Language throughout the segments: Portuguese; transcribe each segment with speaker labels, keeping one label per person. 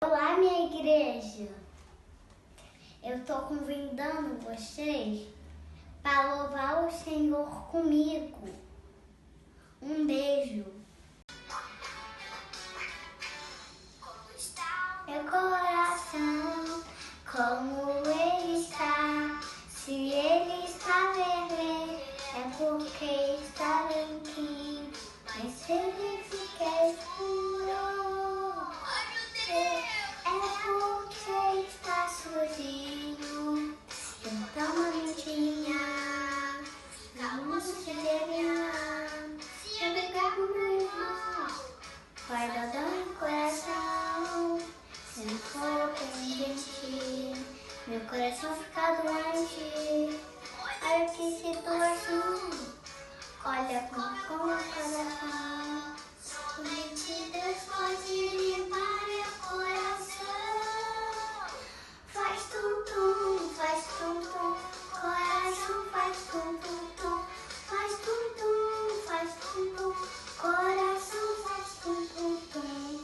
Speaker 1: Olá, minha igreja! Eu estou convidando vocês para louvar o Senhor comigo. Um beijo! Como está meu coração? Como ele está? Se ele está vermelho, é porque está limpinho. Mas se ele fica escuro, é porque está sozinho. Então, maminha, vamos se adivinhar. Se eu brigar com meu irmão, vai dar dor no coração. Se não for pendente, meu coração fica doente. Olha que situação, olha com o coração. Somente Deus pode limpar meu coração. Faz tum-tum, faz tum-tum, coração faz tum-tum-tum. Faz tum-tum, faz tum-tum, coração faz tum-tum-tum.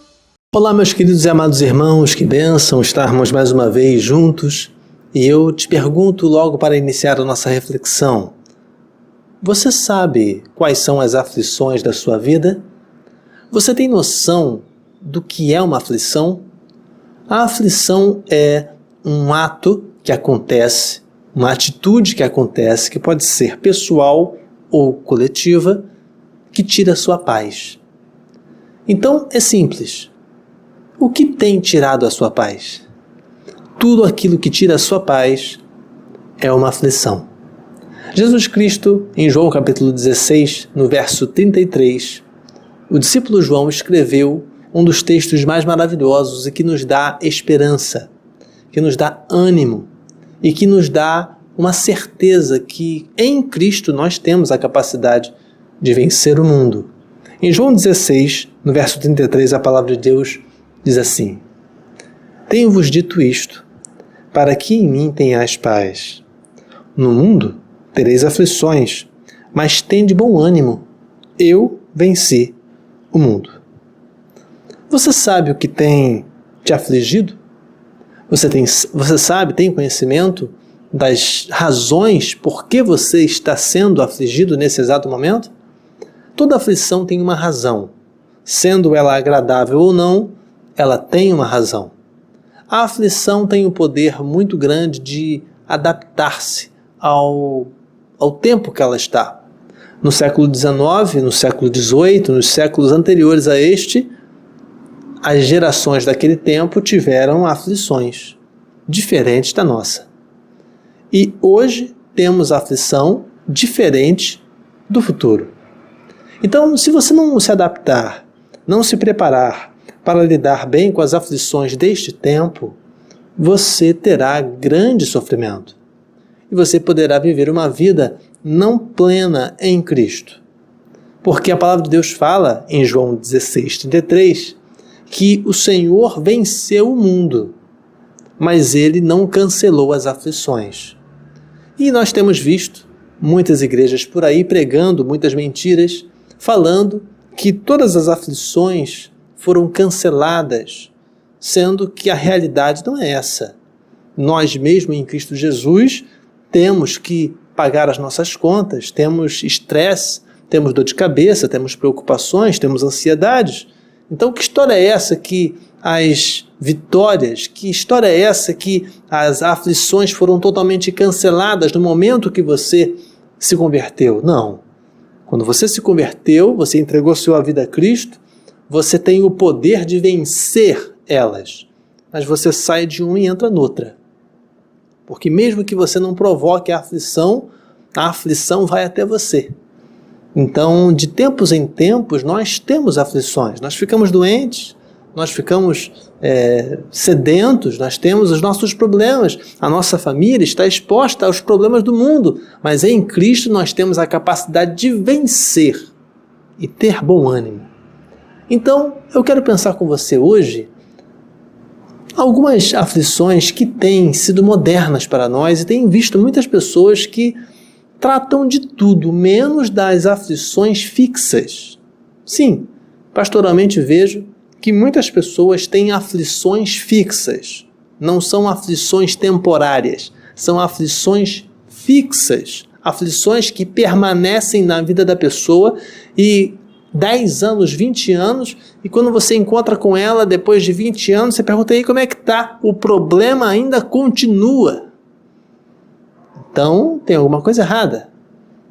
Speaker 2: Olá, meus queridos e amados irmãos, que bênção estarmos mais uma vez juntos. E eu te pergunto logo para iniciar a nossa reflexão: você sabe quais são as aflições da sua vida? Você tem noção do que é uma aflição? A aflição é um ato que acontece, uma atitude que acontece, que pode ser pessoal ou coletiva, que tira a sua paz. Então é simples. O que tem tirado a sua paz? Tudo aquilo que tira a sua paz é uma aflição. Jesus Cristo, em João capítulo 16, no verso 33, o discípulo João escreveu um dos textos mais maravilhosos e que nos dá esperança, que nos dá ânimo e que nos dá uma certeza que em Cristo nós temos a capacidade de vencer o mundo. Em João 16, no verso 33, a palavra de Deus diz assim: tenho-vos dito isto, para que em mim tenhais paz. No mundo tereis aflições, mas tende bom ânimo. Eu venci o mundo. Você sabe o que tem te afligido? Você sabe, tem conhecimento das razões por que você está sendo afligido nesse exato momento? Toda aflição tem uma razão. Sendo ela agradável ou não, ela tem uma razão. A aflição tem um poder muito grande de adaptar-se ao tempo que ela está. No século XIX, no século XVIII, nos séculos anteriores a este, as gerações daquele tempo tiveram aflições diferentes da nossa. E hoje temos aflição diferente do futuro. Então, se você não se adaptar, não se preparar para lidar bem com as aflições deste tempo, você terá grande sofrimento. E você poderá viver uma vida não plena em Cristo. Porque a palavra de Deus fala, em João 16, 33, que o Senhor venceu o mundo, mas Ele não cancelou as aflições. E nós temos visto muitas igrejas por aí pregando muitas mentiras, falando que todas as aflições foram canceladas, sendo que a realidade não é essa. Nós mesmo em Cristo Jesus temos que pagar as nossas contas, temos estresse, temos dor de cabeça, temos preocupações, temos ansiedades. Então, que história é essa que as vitórias, que história é essa que as aflições foram totalmente canceladas no momento que você se converteu? Não. Quando você se converteu, você entregou sua vida a Cristo, você tem o poder de vencer elas, mas você sai de uma e entra noutra. Porque mesmo que você não provoque a aflição vai até você. Então, de tempos em tempos, nós temos aflições, nós ficamos doentes, nós ficamos sedentos, nós temos os nossos problemas, a nossa família está exposta aos problemas do mundo, mas em Cristo nós temos a capacidade de vencer e ter bom ânimo. Então, eu quero pensar com você hoje algumas aflições que têm sido modernas para nós e tenho visto muitas pessoas que tratam de tudo, menos das aflições fixas. Sim, pastoralmente vejo que muitas pessoas têm aflições fixas. Não são aflições temporárias, são aflições fixas. Aflições que permanecem na vida da pessoa e 10 anos, 20 anos, e quando você encontra com ela depois de 20 anos, você pergunta aí como é que tá? O problema ainda continua. Então, tem alguma coisa errada.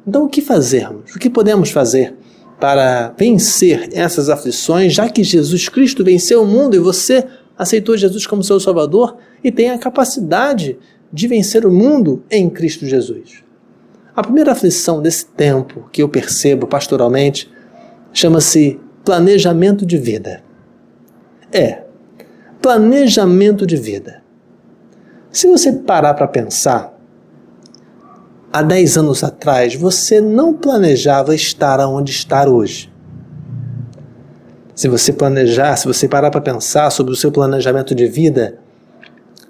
Speaker 2: Então, o que fazermos? O que podemos fazer para vencer essas aflições, já que Jesus Cristo venceu o mundo e você aceitou Jesus como seu Salvador e tem a capacidade de vencer o mundo em Cristo Jesus? A primeira aflição desse tempo que eu percebo pastoralmente chama-se planejamento de vida. Planejamento de vida. Se você parar para pensar, há 10 anos atrás você não planejava estar onde está hoje. Se você parar para pensar sobre o seu planejamento de vida,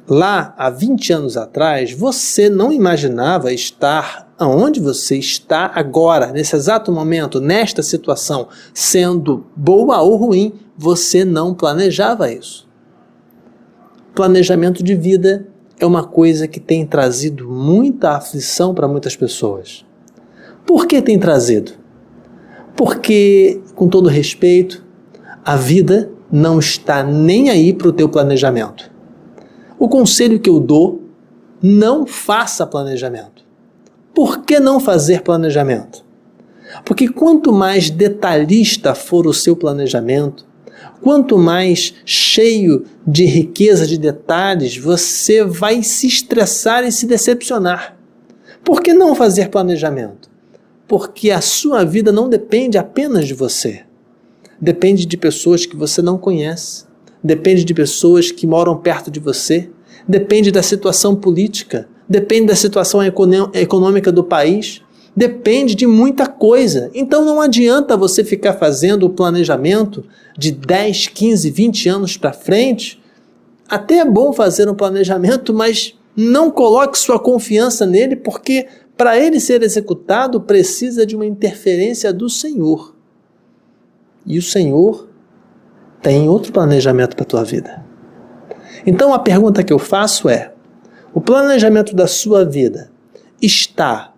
Speaker 2: lá há 20 anos atrás, você não imaginava estar aonde você está agora, nesse exato momento, nesta situação, sendo boa ou ruim, você não planejava isso. Planejamento de vida é uma coisa que tem trazido muita aflição para muitas pessoas. Por que tem trazido? Porque, com todo respeito, a vida não está nem aí para o teu planejamento. O conselho que eu dou, não faça planejamento. Por que não fazer planejamento? Porque quanto mais detalhista for o seu planejamento, quanto mais cheio de riqueza de detalhes, você vai se estressar e se decepcionar. Por que não fazer planejamento? Porque a sua vida não depende apenas de você. Depende de pessoas que você não conhece, depende de pessoas que moram perto de você, depende da situação política, depende da situação econômica do país, depende de muita coisa. Então não adianta você ficar fazendo o planejamento de 10, 15, 20 anos para frente. Até é bom fazer um planejamento, mas não coloque sua confiança nele, porque para ele ser executado precisa de uma interferência do Senhor. E o Senhor tem outro planejamento para a tua vida. Então a pergunta que eu faço é: o planejamento da sua vida está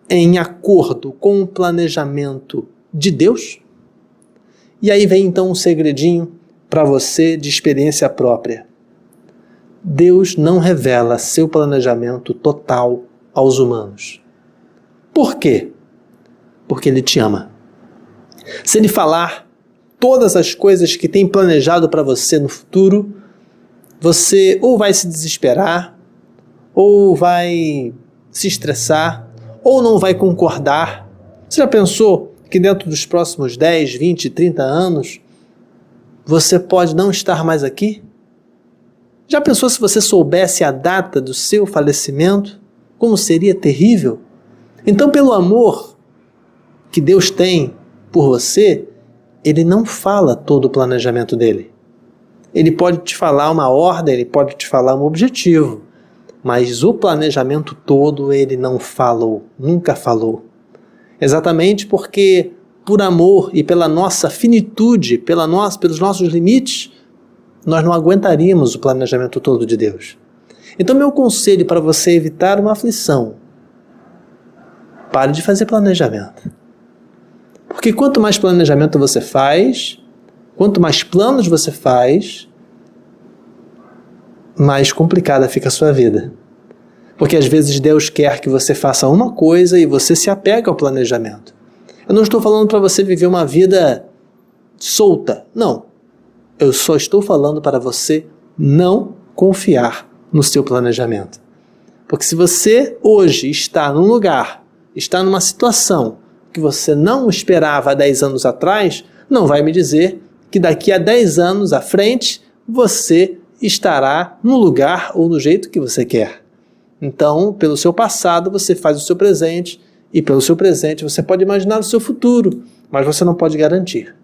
Speaker 2: em acordo com o planejamento de Deus? E aí vem então um segredinho para você de experiência própria. Deus não revela seu planejamento total aos humanos. Por quê? Porque Ele te ama. Se Ele falar todas as coisas que tem planejado para você no futuro, você ou vai se desesperar, ou vai se estressar, ou não vai concordar. Você já pensou que dentro dos próximos 10, 20, 30 anos, você pode não estar mais aqui? Já pensou se você soubesse a data do seu falecimento? Como seria terrível? Então, pelo amor que Deus tem por você, Ele não fala todo o planejamento dele. Ele pode te falar uma ordem, Ele pode te falar um objetivo, mas o planejamento todo Ele não falou, nunca falou. Exatamente porque, por amor e pela nossa finitude, pelos nossos limites, nós não aguentaríamos o planejamento todo de Deus. Então, meu conselho para você evitar uma aflição: pare de fazer planejamento. Porque quanto mais planejamento você faz, quanto mais planos você faz, mais complicada fica a sua vida. Porque às vezes Deus quer que você faça uma coisa e você se apega ao planejamento. Eu não estou falando para você viver uma vida solta, não. Eu só estou falando para você não confiar no seu planejamento. Porque se você hoje está num lugar, está numa situação que você não esperava há 10 anos atrás, não vai me dizer que daqui a 10 anos à frente você estará no lugar ou no jeito que você quer. Então, pelo seu passado, você faz o seu presente, e pelo seu presente você pode imaginar o seu futuro, mas você não pode garantir.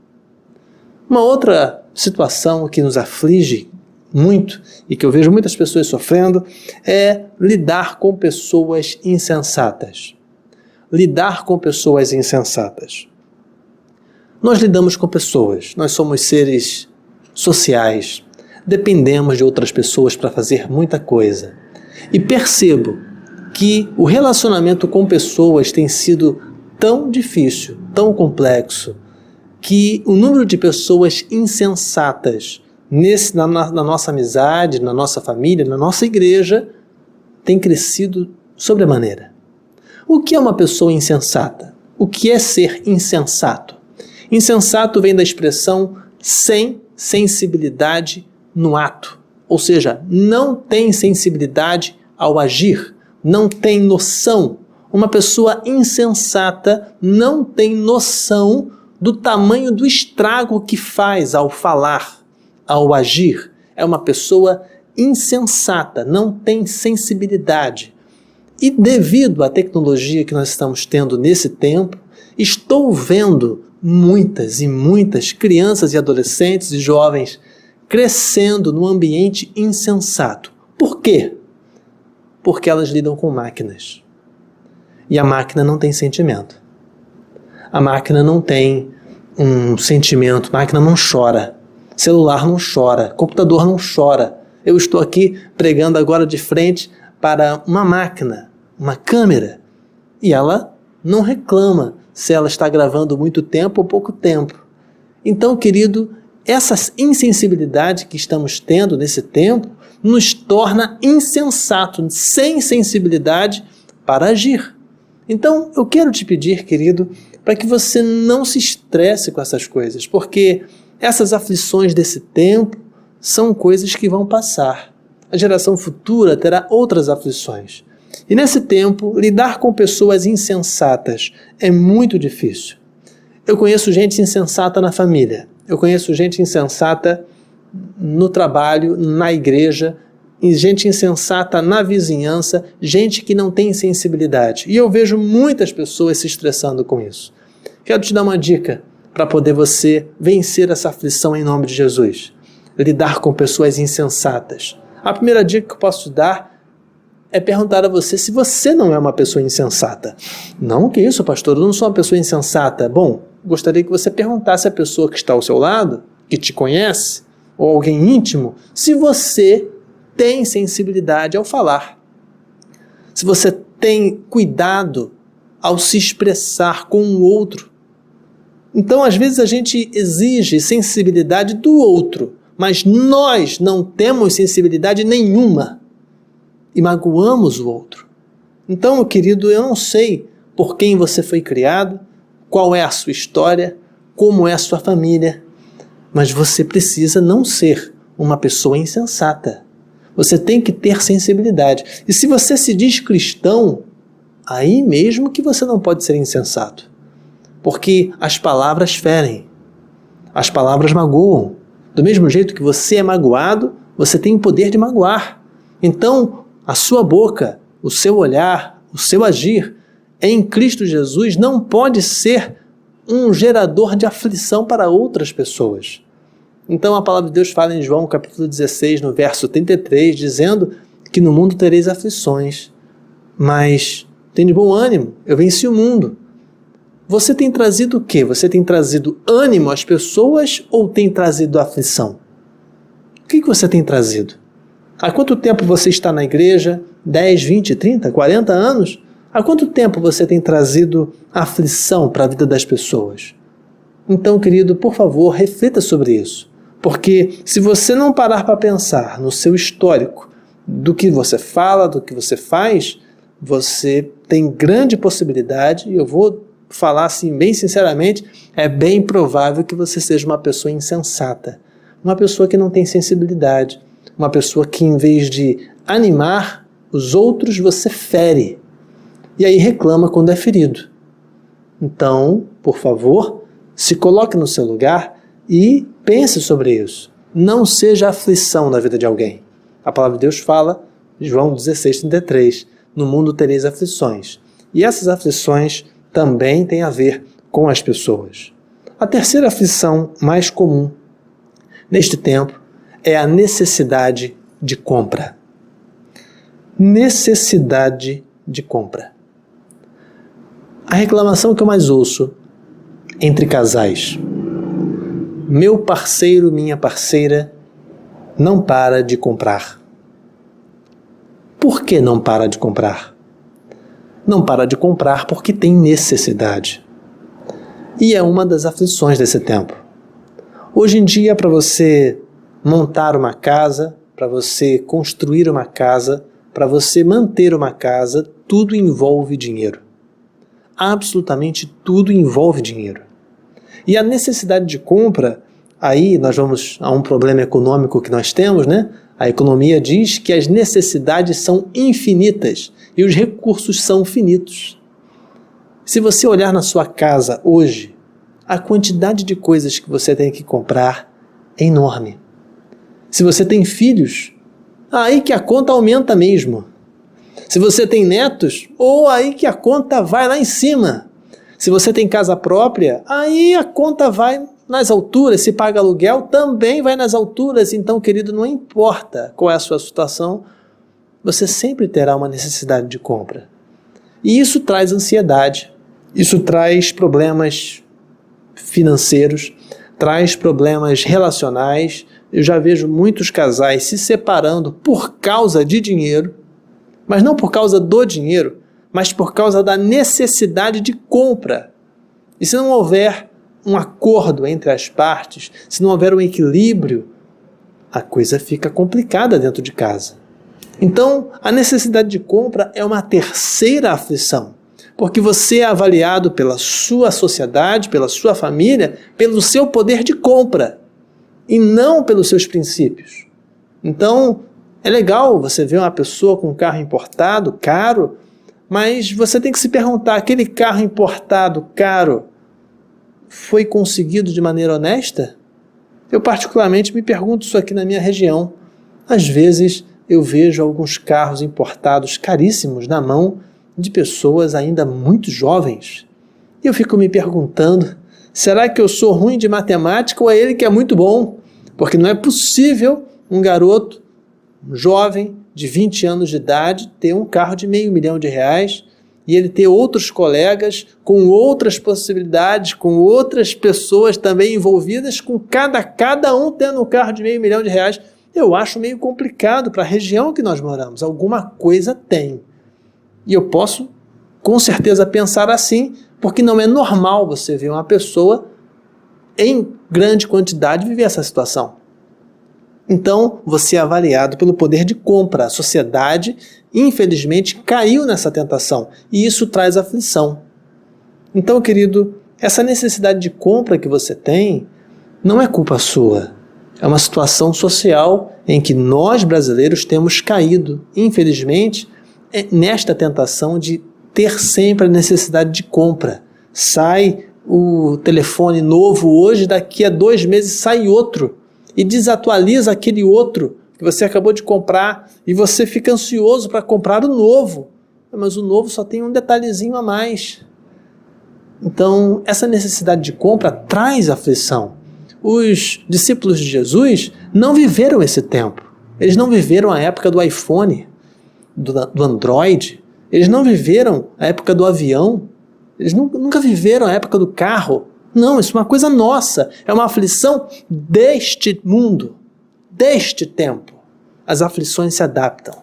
Speaker 2: Uma outra situação que nos aflige muito e que eu vejo muitas pessoas sofrendo é lidar com pessoas insensatas. Lidar com pessoas insensatas. Nós lidamos com pessoas, nós somos seres sociais. Dependemos de outras pessoas para fazer muita coisa. E percebo que o relacionamento com pessoas tem sido tão difícil, tão complexo, que o número de pessoas insensatas na nossa amizade, na nossa família, na nossa igreja, tem crescido sobremaneira. O que é uma pessoa insensata? O que é ser insensato? Insensato vem da expressão sem sensibilidade no ato, ou seja, não tem sensibilidade ao agir, não tem noção. Uma pessoa insensata não tem noção do tamanho do estrago que faz ao falar, ao agir. É uma pessoa insensata, não tem sensibilidade. E devido à tecnologia que nós estamos tendo nesse tempo, estou vendo muitas e muitas crianças e adolescentes e jovens crescendo num ambiente insensato. Por quê? Porque elas lidam com máquinas. E a máquina não tem sentimento. A máquina não tem um sentimento, a máquina não chora. Celular não chora, computador não chora. Eu estou aqui pregando agora de frente para uma máquina, uma câmera, e ela não reclama se ela está gravando muito tempo ou pouco tempo. Então, querido, essa insensibilidade que estamos tendo nesse tempo nos torna insensatos, sem sensibilidade para agir. Então, eu quero te pedir, querido, para que você não se estresse com essas coisas, porque essas aflições desse tempo são coisas que vão passar. A geração futura terá outras aflições. E nesse tempo, lidar com pessoas insensatas é muito difícil. Eu conheço gente insensata na família, eu conheço gente insensata no trabalho, na igreja, gente insensata na vizinhança, gente que não tem sensibilidade. E eu vejo muitas pessoas se estressando com isso. Quero te dar uma dica para poder você vencer essa aflição em nome de Jesus. Lidar com pessoas insensatas. A primeira dica que eu posso te dar é perguntar a você se você não é uma pessoa insensata. Não, que isso, pastor, eu não sou uma pessoa insensata. Bom, gostaria que você perguntasse à pessoa que está ao seu lado, que te conhece, ou alguém íntimo, se você tem sensibilidade ao falar. Se você tem cuidado ao se expressar com o outro. Então, às vezes, a gente exige sensibilidade do outro, mas nós não temos sensibilidade nenhuma e magoamos o outro. Então, meu querido, eu não sei por quem você foi criado, qual é a sua história, como é a sua família, mas você precisa não ser uma pessoa insensata. Você tem que ter sensibilidade. E se você se diz cristão, aí mesmo que você não pode ser insensato. Porque as palavras ferem, as palavras magoam. Do mesmo jeito que você é magoado, você tem o poder de magoar. Então, a sua boca, o seu olhar, o seu agir em Cristo Jesus não pode ser um gerador de aflição para outras pessoas. Então a palavra de Deus fala em João capítulo 16, no verso 33, dizendo que no mundo tereis aflições, mas tem de bom ânimo, eu venci o mundo. Você tem trazido o quê? Você tem trazido ânimo às pessoas ou tem trazido aflição? O que você tem trazido? Há quanto tempo você está na igreja? 10, 20, 30, 40 anos? Há quanto tempo você tem trazido aflição para a vida das pessoas? Então, querido, por favor, reflita sobre isso. Porque se você não parar para pensar no seu histórico, do que você fala, do que você faz, você tem grande possibilidade, e eu vou falar assim bem sinceramente, é bem provável que você seja uma pessoa insensata. Uma pessoa que não tem sensibilidade. Uma pessoa que, em vez de animar os outros, você fere. E aí reclama quando é ferido. Então, por favor, se coloque no seu lugar e pense sobre isso. Não seja aflição na vida de alguém. A palavra de Deus fala, João 16, 33, no mundo tereis aflições. E essas aflições também têm a ver com as pessoas. A terceira aflição mais comum neste tempo é a necessidade de compra. Necessidade de compra. A reclamação que eu mais ouço entre casais. meu parceiro, minha parceira, não para de comprar. Por que não para de comprar? Não para de comprar porque tem necessidade. E é uma das aflições desse tempo. Hoje em dia, para você montar uma casa, para você construir uma casa, para você manter uma casa, tudo envolve dinheiro. Absolutamente tudo envolve dinheiro. E a necessidade de compra, aí nós vamos a um problema econômico que nós temos, né? A economia diz que as necessidades são infinitas e os recursos são finitos. Se você olhar na sua casa hoje, a quantidade de coisas que você tem que comprar é enorme. Se você tem filhos, aí que a conta aumenta mesmo. Se você tem netos, aí que a conta vai lá em cima. Se você tem casa própria, aí a conta vai nas alturas. Se paga aluguel, também vai nas alturas. Então, querido, não importa qual é a sua situação, você sempre terá uma necessidade de compra. E isso traz ansiedade, isso traz problemas financeiros, traz problemas relacionais. Eu já vejo muitos casais se separando por causa de dinheiro, mas não por causa do dinheiro, mas por causa da necessidade de compra. E se não houver um acordo entre as partes, se não houver um equilíbrio, a coisa fica complicada dentro de casa. Então, a necessidade de compra é uma terceira aflição, porque você é avaliado pela sua sociedade, pela sua família, pelo seu poder de compra e não pelos seus princípios. Então, é legal você ver uma pessoa com um carro importado, caro, mas você tem que se perguntar, aquele carro importado, caro, foi conseguido de maneira honesta? Eu particularmente me pergunto isso aqui na minha região. Às vezes eu vejo alguns carros importados caríssimos na mão de pessoas ainda muito jovens. E eu fico me perguntando, será que eu sou ruim de matemática ou é ele que é muito bom? Porque não é possível um garoto, um jovem de 20 anos de idade, ter um carro de R$500 mil e ele ter outros colegas com outras possibilidades, com outras pessoas também envolvidas, com cada um tendo um carro de R$500 mil. Eu acho meio complicado para a região que nós moramos. Alguma coisa tem. E eu posso, com certeza, pensar assim, porque não é normal você ver uma pessoa em grande quantidade viver essa situação. Então, você é avaliado pelo poder de compra. A sociedade, infelizmente, caiu nessa tentação. E isso traz aflição. Então, querido, essa necessidade de compra que você tem não é culpa sua. É uma situação social em que nós, brasileiros, temos caído, infelizmente, nesta tentação de ter sempre a necessidade de compra. Sai o telefone novo hoje, daqui a 2 meses sai outro. E desatualiza aquele outro que você acabou de comprar e você fica ansioso para comprar o novo. Mas o novo só tem um detalhezinho a mais. Então, essa necessidade de compra traz aflição. Os discípulos de Jesus não viveram esse tempo. Eles não viveram a época do iPhone, do Android. Eles não viveram a época do avião. Eles nunca viveram a época do carro. Não, isso é uma coisa nossa, é uma aflição deste mundo, deste tempo. As aflições se adaptam,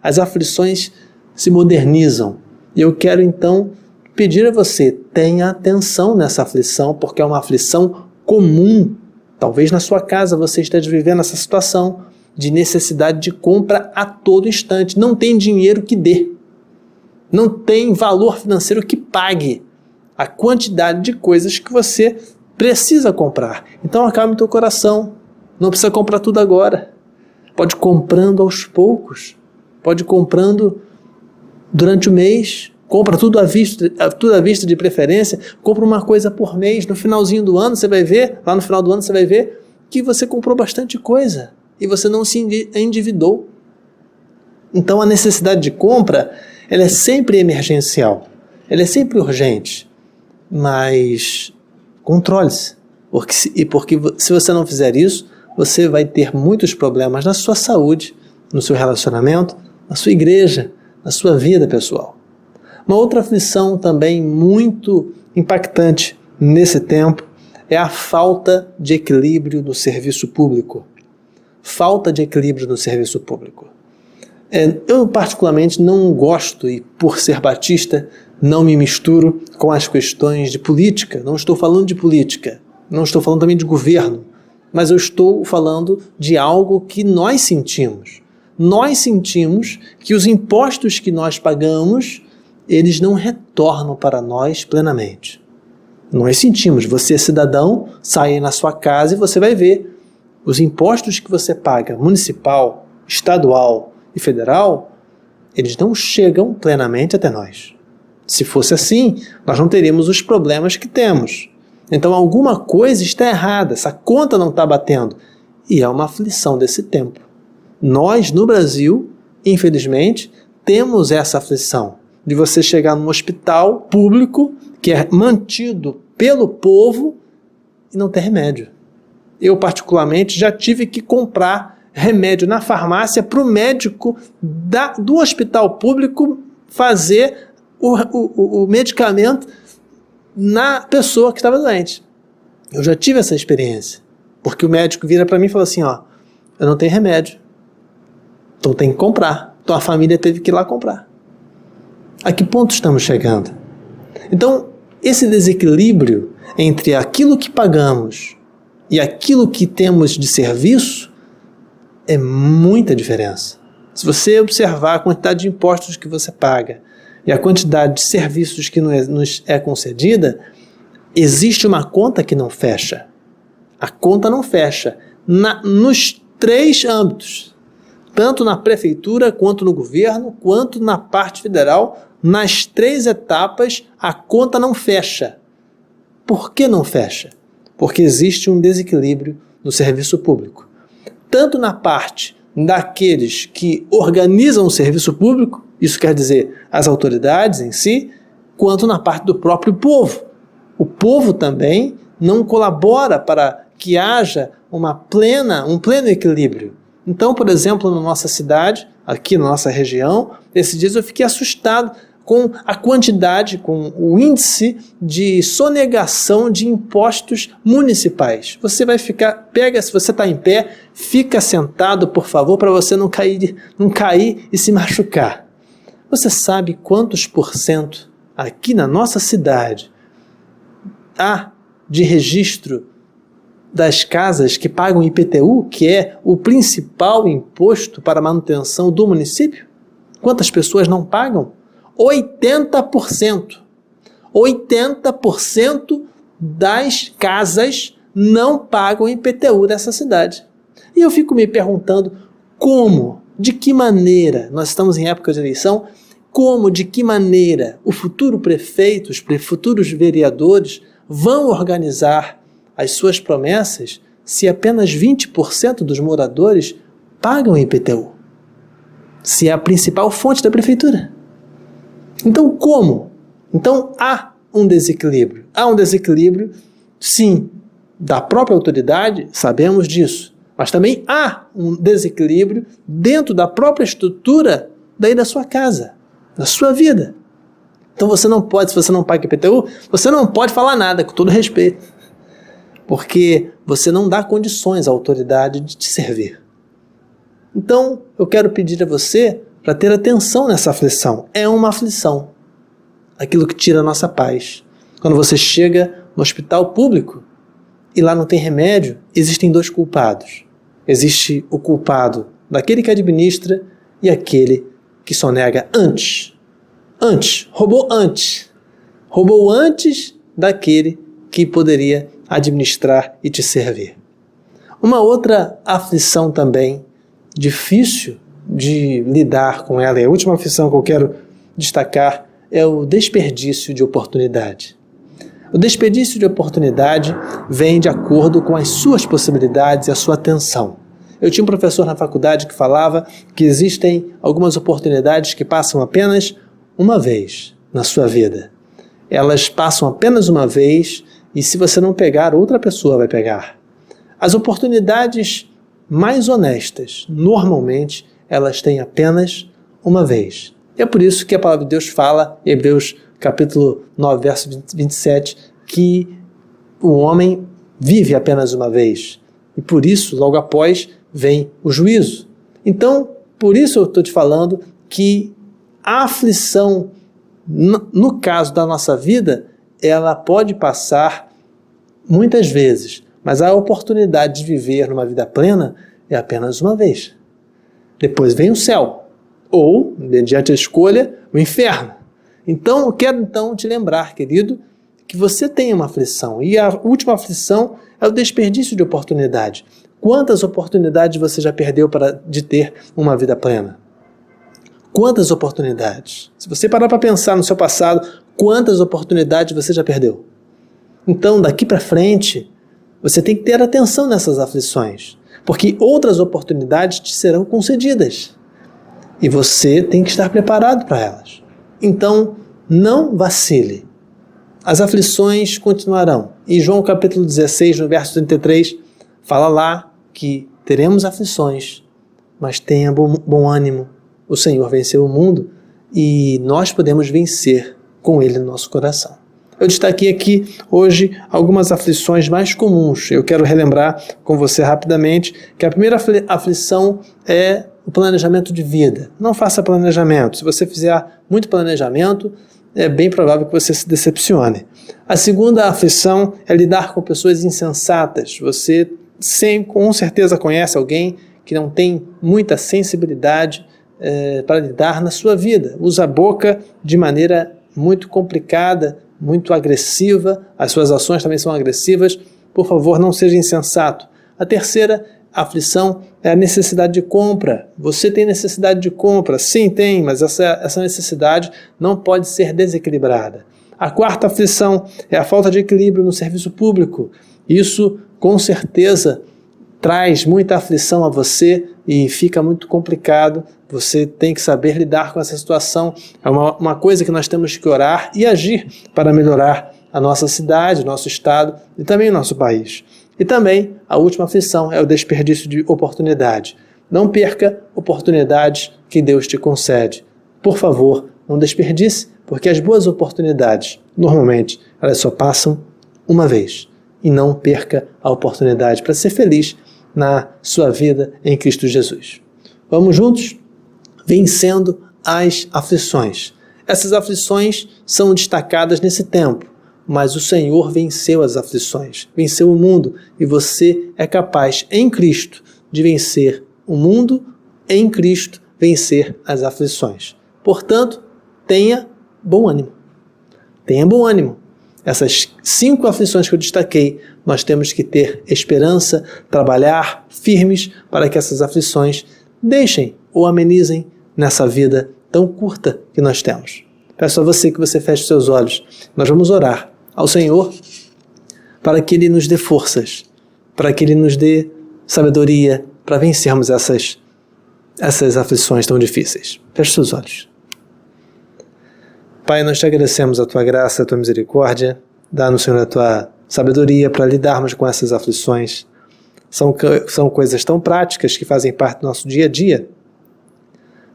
Speaker 2: as aflições se modernizam. E eu quero então pedir a você, tenha atenção nessa aflição, porque é uma aflição comum. Talvez na sua casa você esteja vivendo essa situação de necessidade de compra a todo instante. Não tem dinheiro que dê, não tem valor financeiro que pague a quantidade de coisas que você precisa comprar. Então acalme teu coração. Não precisa comprar tudo agora. Pode ir comprando aos poucos. Pode ir comprando durante o mês. Compra tudo à vista de preferência. Compra uma coisa por mês. No finalzinho do ano você vai ver, lá no final do ano você vai ver que você comprou bastante coisa e você não se endividou. Então a necessidade de compra, ela é sempre emergencial. Ela é sempre urgente. Mas controle-se, porque se você não fizer isso, você vai ter muitos problemas na sua saúde, no seu relacionamento, na sua igreja, na sua vida pessoal. Uma outra aflição também muito impactante nesse tempo é a falta de equilíbrio no serviço público. Falta de equilíbrio no serviço público. Eu particularmente não gosto, e por ser batista, não me misturo com as questões de política. Não estou falando de política, não estou falando também de governo, mas eu estou falando de algo que nós sentimos. Nós sentimos que os impostos que nós pagamos, eles não retornam para nós plenamente. Nós sentimos, você é cidadão, sai na sua casa e você vai ver os impostos que você paga, municipal, estadual e federal, eles não chegam plenamente até nós. Se fosse assim, nós não teríamos os problemas que temos. Então alguma coisa está errada, essa conta não está batendo. E é uma aflição desse tempo. Nós, no Brasil, infelizmente, temos essa aflição de você chegar num hospital público que é mantido pelo povo e não ter remédio. Eu, particularmente, já tive que comprar remédio na farmácia para o médico do hospital público fazer o medicamento na pessoa que estava doente. Eu já tive essa experiência, porque o médico vira para mim e fala assim, ó, eu não tenho remédio, então tem que comprar. Então a família teve que ir lá comprar. A que ponto estamos chegando? Então, esse desequilíbrio entre aquilo que pagamos e aquilo que temos de serviço é muita diferença. Se você observar a quantidade de impostos que você paga e a quantidade de serviços que nos é concedida, existe uma conta que não fecha. A conta não fecha nos 3 âmbitos, tanto na prefeitura, quanto no governo, quanto na parte federal. Nas 3 etapas, a conta não fecha. Por que não fecha? Porque existe um desequilíbrio no serviço público. Tanto na parte daqueles que organizam o serviço público, isso quer dizer as autoridades em si, quanto na parte do próprio povo. O povo também não colabora para que haja um pleno equilíbrio. Então, por exemplo, na nossa cidade, aqui na nossa região, esses dias eu fiquei assustado com a quantidade, com o índice de sonegação de impostos municipais. Você vai ficar, se você está em pé, fica sentado, por favor, para você não cair e se machucar. Você sabe quantos % aqui na nossa cidade há de registro das casas que pagam IPTU, que é o principal imposto para a manutenção do município? Quantas pessoas não pagam? 80%. 80% das casas não pagam IPTU dessa cidade. E eu fico me perguntando como, de que maneira, nós estamos em época de eleição, de que maneira o futuro prefeito, os futuros vereadores vão organizar as suas promessas se apenas 20% dos moradores pagam IPTU? Se é a principal fonte da prefeitura. Então, como? Então, há um desequilíbrio. Há um desequilíbrio, sim, da própria autoridade, sabemos disso. Mas também há um desequilíbrio dentro da própria estrutura da sua casa, da sua vida. Então, você não pode, se você não paga IPTU, você não pode falar nada, com todo respeito. Porque você não dá condições à autoridade de te servir. Então, eu quero pedir a você para ter atenção nessa aflição. É uma aflição. Aquilo que tira a nossa paz. Quando você chega no hospital público e lá não tem remédio, existem 2 culpados. Existe o culpado daquele que administra e aquele que sonega antes. Roubou antes. Roubou antes daquele que poderia administrar e te servir. Uma outra aflição também, difícil de lidar com ela, e a última aflição que eu quero destacar é o desperdício de oportunidade. O desperdício de oportunidade vem de acordo com as suas possibilidades e a sua atenção. Eu tinha um professor na faculdade que falava que existem algumas oportunidades que passam apenas uma vez na sua vida. Elas passam apenas uma vez e se você não pegar, outra pessoa vai pegar. As oportunidades mais honestas, normalmente, elas têm apenas uma vez. E é por isso que a palavra de Deus fala, em Hebreus capítulo 9, verso 27, que o homem vive apenas uma vez. E por isso, logo após, vem o juízo. Então, por isso eu estou te falando que a aflição, no caso da nossa vida, ela pode passar muitas vezes, mas a oportunidade de viver numa vida plena é apenas uma vez. Depois vem o céu, ou, mediante a escolha, o inferno. Então, eu quero te lembrar, querido, que você tem uma aflição, e a última aflição é o desperdício de oportunidade. Quantas oportunidades você já perdeu de ter uma vida plena? Quantas oportunidades? Se você parar para pensar no seu passado, quantas oportunidades você já perdeu? Então, daqui para frente, você tem que ter atenção nessas aflições, porque outras oportunidades te serão concedidas e você tem que estar preparado para elas. Então, não vacile. As aflições continuarão. Em João capítulo 16, no verso 33, fala lá que teremos aflições, mas tenha bom ânimo. O Senhor venceu o mundo e nós podemos vencer com Ele no nosso coração. Eu destaquei aqui hoje algumas aflições mais comuns. Eu quero relembrar com você rapidamente que a primeira aflição é o planejamento de vida. Não faça planejamento. Se você fizer muito planejamento, é bem provável que você se decepcione. A segunda aflição é lidar com pessoas insensatas. Você com certeza conhece alguém que não tem muita sensibilidade para lidar na sua vida. Usa a boca de maneira muito complicada, muito agressiva. As suas ações também são agressivas. Por favor, não seja insensato. A terceira aflição é a necessidade de compra. Você tem necessidade de compra? Sim, tem, mas essa necessidade não pode ser desequilibrada. A quarta aflição é a falta de equilíbrio no serviço público. Isso, com certeza, traz muita aflição a você e fica muito complicado. Você tem que saber lidar com essa situação. É uma coisa que nós temos que orar e agir para melhorar a nossa cidade, o nosso estado e também o nosso país. E também a última aflição é o desperdício de oportunidade. Não perca oportunidades que Deus te concede. Por favor, não desperdice, porque as boas oportunidades, normalmente, elas só passam uma vez. E não perca a oportunidade para ser feliz na sua vida em Cristo Jesus. Vamos juntos? Vencendo as aflições. Essas aflições são destacadas nesse tempo, mas o Senhor venceu as aflições, venceu o mundo, e você é capaz, em Cristo, de vencer o mundo, em Cristo, vencer as aflições. Portanto, tenha bom ânimo. Tenha bom ânimo. Essas 5 aflições que eu destaquei, nós temos que ter esperança, trabalhar firmes para que essas aflições deixem ou amenizem nessa vida tão curta que nós temos. Peço a você que você feche seus olhos. Nós vamos orar ao Senhor para que Ele nos dê forças, para que Ele nos dê sabedoria para vencermos essas aflições tão difíceis. Feche seus olhos. Pai, nós te agradecemos a Tua graça, a Tua misericórdia. Dá-nos, Senhor, a Tua sabedoria para lidarmos com essas aflições. São coisas tão práticas que fazem parte do nosso dia a dia,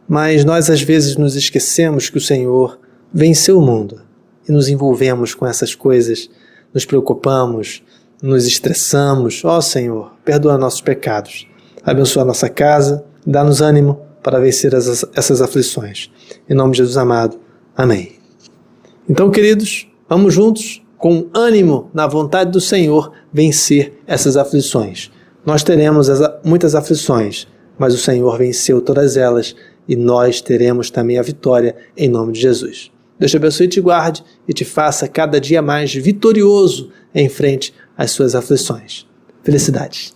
Speaker 2: mas nós às vezes nos esquecemos que o Senhor venceu o mundo e nos envolvemos com essas coisas, nos preocupamos, nos estressamos. Ó Senhor, perdoa nossos pecados, abençoa a nossa casa, dá-nos ânimo para vencer essas aflições. Em nome de Jesus amado, amém. Então, queridos, vamos juntos, com ânimo na vontade do Senhor, vencer essas aflições. Nós teremos muitas aflições, mas o Senhor venceu todas elas e nós teremos também a vitória em nome de Jesus. Deus te abençoe e te guarde e te faça cada dia mais vitorioso em frente às suas aflições. Felicidades.